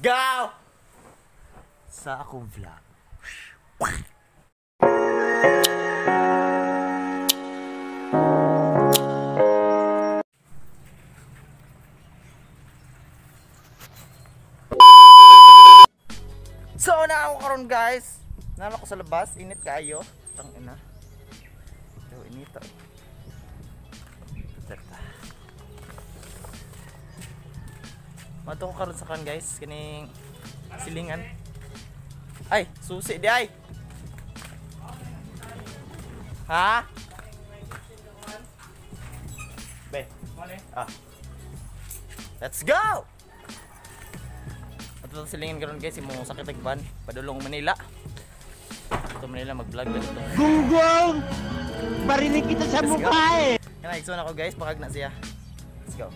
go! Sa akong vlog. So na ako karon guys. Nana ko sa labas, init kayo. Tang ina. Yo init. Mato ko karon sa kan guys, kining silingan. Ay, susi di ay. Ha? Be. Ah. Let's go. Ato silingan karon guys, imong sakit ag van padulong Manila. Ito Manila mag-vlog dito. Gunggong! Barinig kita sa mukha eh. Kana igsoon ako guys, pakag na siya. Let's go.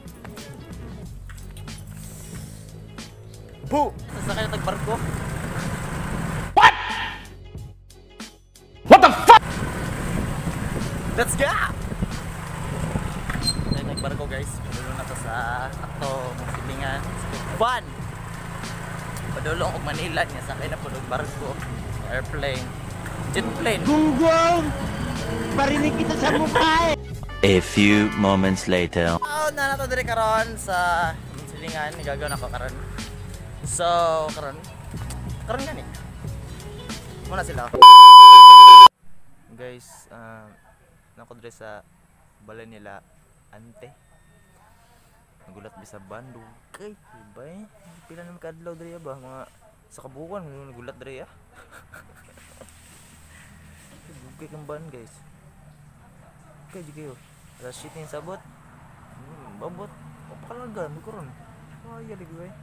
Bu! Sasakay na tagbarko. What? What the fuck? Let's go! Sasakay na tagbarko guys. Padulong na to sa atong silingan. Van! Padulong og Manila niya. Sakay na po ng barko. Airplane. Jet plane. Gunggong! Barinig kita sa mukha eh. A few moments later. Oh, na nato dire karon sa silingan. Gagawin ako karon. So, karon gani. Muna sila. Guys, nako dire sa balay nila ante. Nagulat bi sa Bandung. Kay, bay, pila na makadlaw dire ba mga sa kabukan nagulat dire ya. Bugay kang ban guys. Kay kayo. Sa shit ni sabot. Babot. Papakalaga mo karon. Ay, yali guys.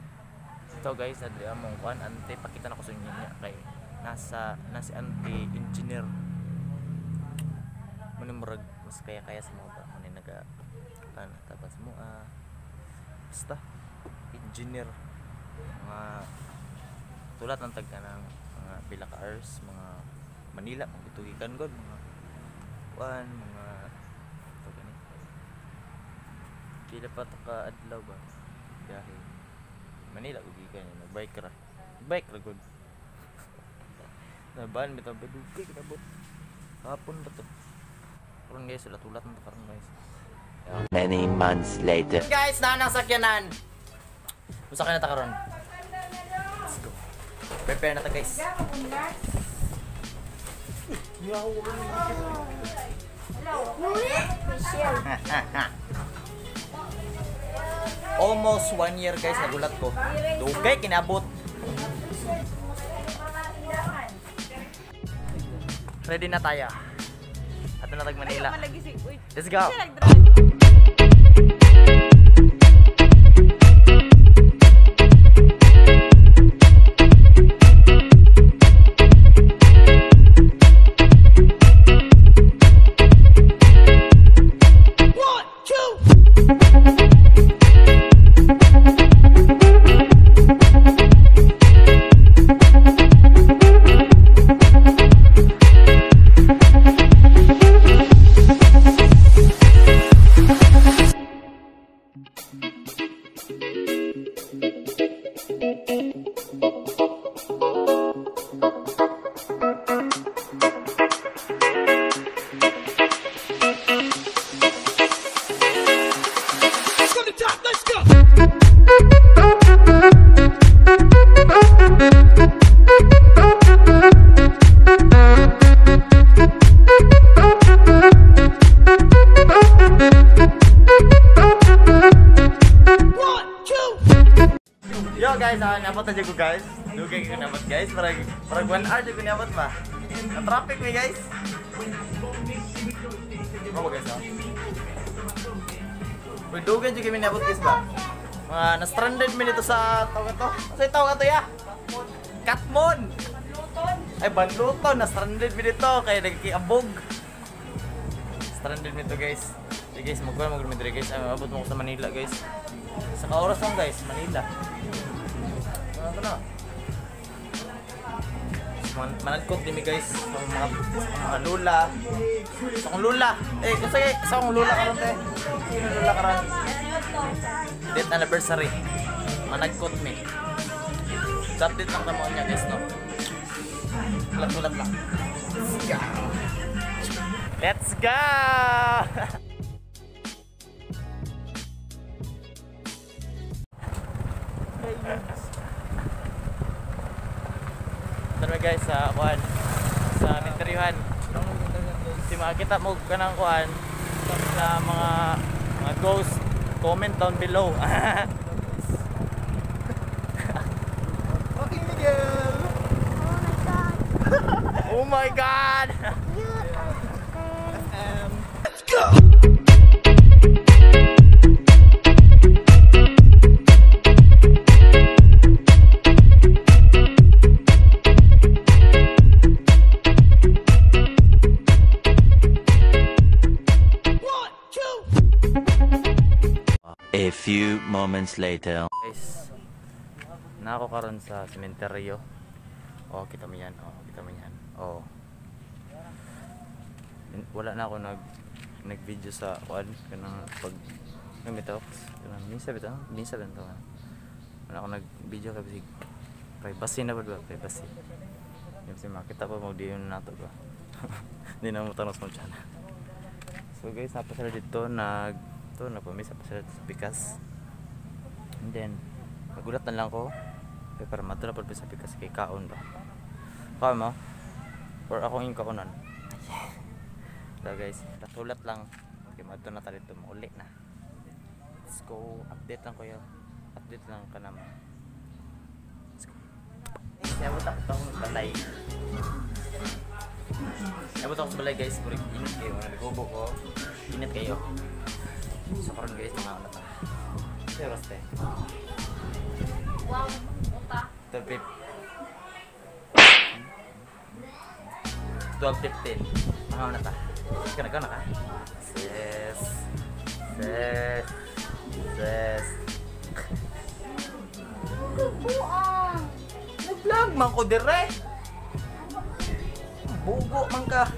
So guys, adri among kuan ante pakita na ko sa inyo niya kay nasa ante engineer. Muna murag mas kaya sa mga ba muna naga tapos mo basta engineer mga tulat ng tagka ng mga pila ka hours mga Manila magitugikan god mga kuan mga to gani pila pa to ka adlaw ba dahil Manila ugikan niya, bike ra good. Naban bitaw bedugay kinabot. Hapon ba to? Karon guys, ulat-ulat na karon guys. Many months later. Guys, nang sakyanan. Usa ka na ta karon. Let's go. Prepare na ta guys. Almost 1 year guys, nagulat ko. Dugay kinabot. Ready na tayo. Ato na tag Manila. Let's go. Yo guys, nabot na dyan ko guys. Dugay ko nabot guys. Parang 1 hour dyan ko nabot ba? Na-traffic me guys. Ano guys ha? Dugay dyan kami nabot guys ba? Mga na-stranded me dito sa tawag ito. Kasi tawag ito ya? Katmon! Ay Banluton, na-stranded me dito. Kaya nagkiabog. Stranded me dito guys. Sige guys, mag-me dito guys. Abot mo ko sa Manila guys. Sa ka-oras lang guys, Manila. Ano na? Managkot din guys sa mga lula. Sa akong lula. Kasi sa akong lula karon te. Sino lula karon? Death anniversary. Managkot mi. Mag-update lang kamo niya guys no. Ulat lang. Let's go! Tara guys sa kuan sa Minteryuhan. Si makita mo kanang kuan sa mga ghost, comment down below. Okay, Miguel. Oh my god. Let's go. A few moments later. Guys, na ako karon sa sementeryo. Oh, kita mo yan. Oh, kita mo yan. Oh. Wala na ako nag-video sa kuan kanang pag nagmetox. Kanang minsan bitaw, wala ako nag-video kasi privacy na ba? Privacy. Yung si makita pa mo di yun nato ba. Hindi na mo tanos mo dyan. So guys, napa sila dito nagpamisa pa sila sa Pikas. And then nagulat na lang ko para madala pa sa Pikas kay kaon ba. Kaon mo? Or akong yung kaonan. So guys, tatulat lang kay madto na tayo dito mauli na. Let's go, update lang kayo. Update lang ka naman. Let's go. Nabot ako sa balay. Nabot ako sa balay guys, puro init kayo. Nagkubo ko, init kayo. So karon guys, mga ano ta. Pero ste. Wow, uta. 12:15. Mga ano ta. Kana ka? Yes. Buang. Nag-vlog man ko dire. Bugo man ka.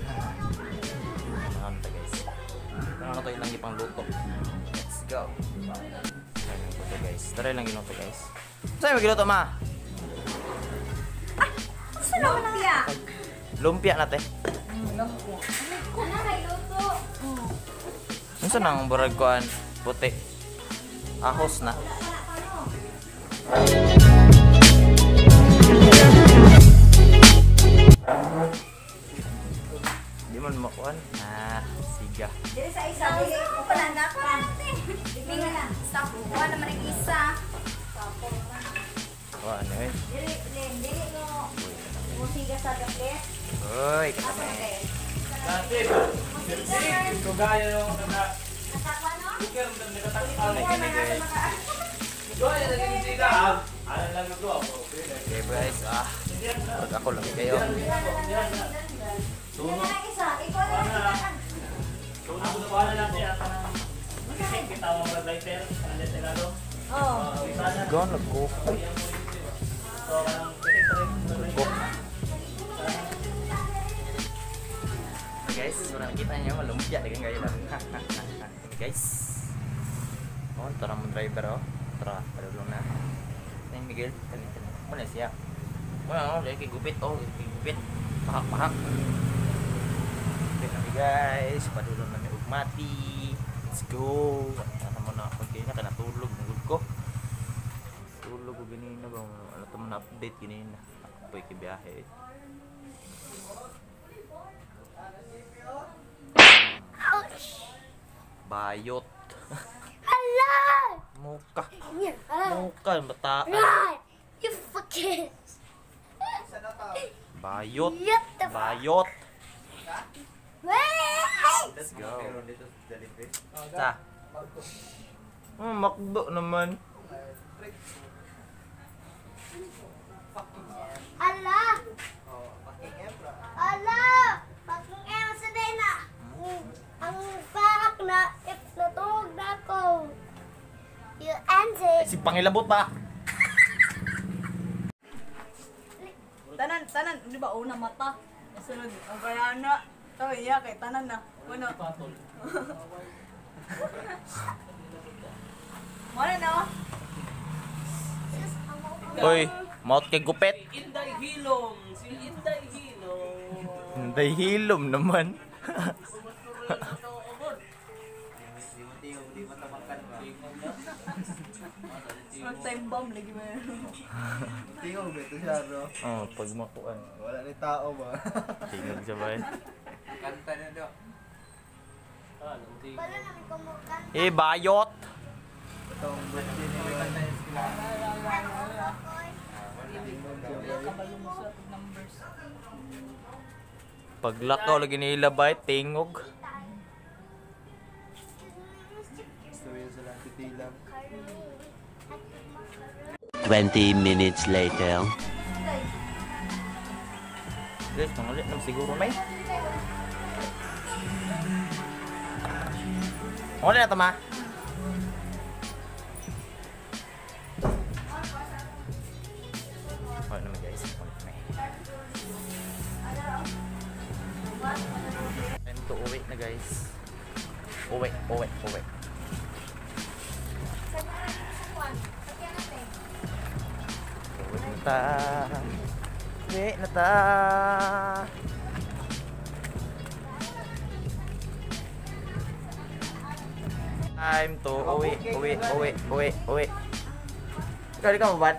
Ano ta guys? Ano to ilang ipang luto. Let's go. Ito guys. Tara lang ginuto guys. Saan mo ginuto ma? Lumpia. Lumpia nate. Ano kay luto? Unsa nang burag kuan puti? Ahos na. Di man makuan. Siga. Dili sa isa dili ko pala na ko natin. Dili na. Stop. Wala naman ang isa. Wa ano eh. Dili no. Musiga sa gaplet. Oy, katame. Okay guys, pag ako lang kayo. Gone nag-cook. Guys, so nakikita niyo malumpia dengan gaya lang. Guys. Oh, tara mo driver oh. Tara, padulong na. Ay Miguel, kani. Ano siya? Well, lagi gupit oh, gupit. Pahak-pahak. Okay na guys, padulong na may ugmati. Let's go. Ano mo na pag kanya kana tulog ng ko. Tulog ko ganina ba? Ano to mo na update ganina. Apoy ki biyahe. Bayot. Hello. Muka. Hello. Muka bataan. Right. You fucking. Bayot. What the fuck? Bayot. Wait. Let's go. Sa. Makdo naman. Ala. Ala. Fucking ewan sa dena. Ang fact na if natulog na ako. You answer. Si pangilabot ba? Tanan, di ba una mata? Sunod ang bayana. Tawa iya kay tanan na. Ano? Mana na? Hoy, Maot kay gupet. Inday Hilom. Si Inday Hilom. Hinday hilom naman. Short time bomb lagi ba? Tingog ito siya, bro. Oh, pag makuan. Wala ni tao ba? Tingog siya ba? Kanta na daw. Wala namin kumukan. Eh, bayot. Itong birthday ni Ron. Kabalungso at numbers. Paglakaw lagi nila ba? Tingog. Gusto yun sila titilang. 20 minutes later. Guys, mangulit naman siguro may. Mangulit na ito, ma. Oh, naman guys. Mangulit na time to uwi na guys. Uwi. Uwi na ta. Uwi na ta. Time to uwi. Ikaw, di ka mabad?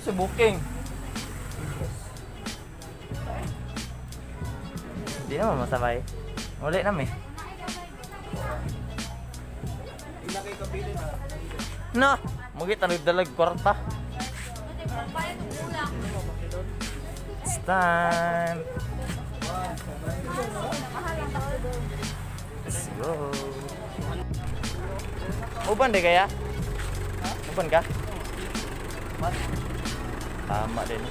Sa booking. Di naman masabay. Uli namin. Hindi na kayo kabili na. No! Mugit ang dalag kwarta. It's time. Let's go. Uban deh kaya? Uban ka? Tama din.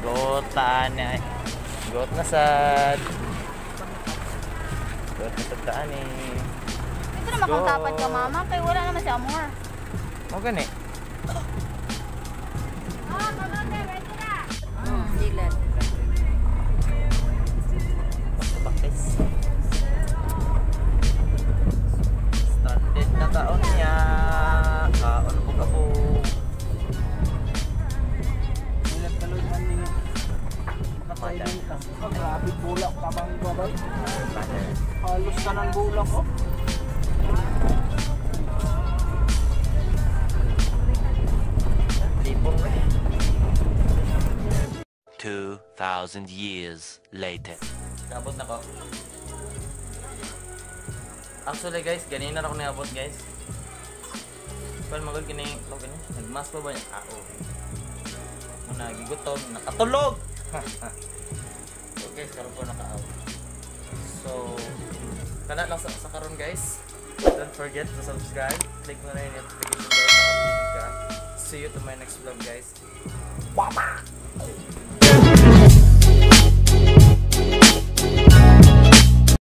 Gotan ya. Got na sad. Got na sad taan eh. Ito naman kung tapat ka mama, kaya wala naman si Amor. Mo gani. Dilan. Bakis. Stranded na taon niya. Kaon po ka po. Ilang kalod man niya. Makatayin ka. Oh, grabe bulak ka bang babay. Halos ka ng bulak, oh. Tipong eh. 2,000 years later. Kabot na ko. Actually guys, ganina na ako naabot guys. Pero magod gini, ito gini. Nagmas pa ba niya? Oo. Muna, gigutom, nakatulog! So guys, karoon po naka-out. So, kana lang sa karon guys. Don't forget to subscribe. Click mo na yung notification bell para updated ka. See you to my next vlog guys. Bye-bye!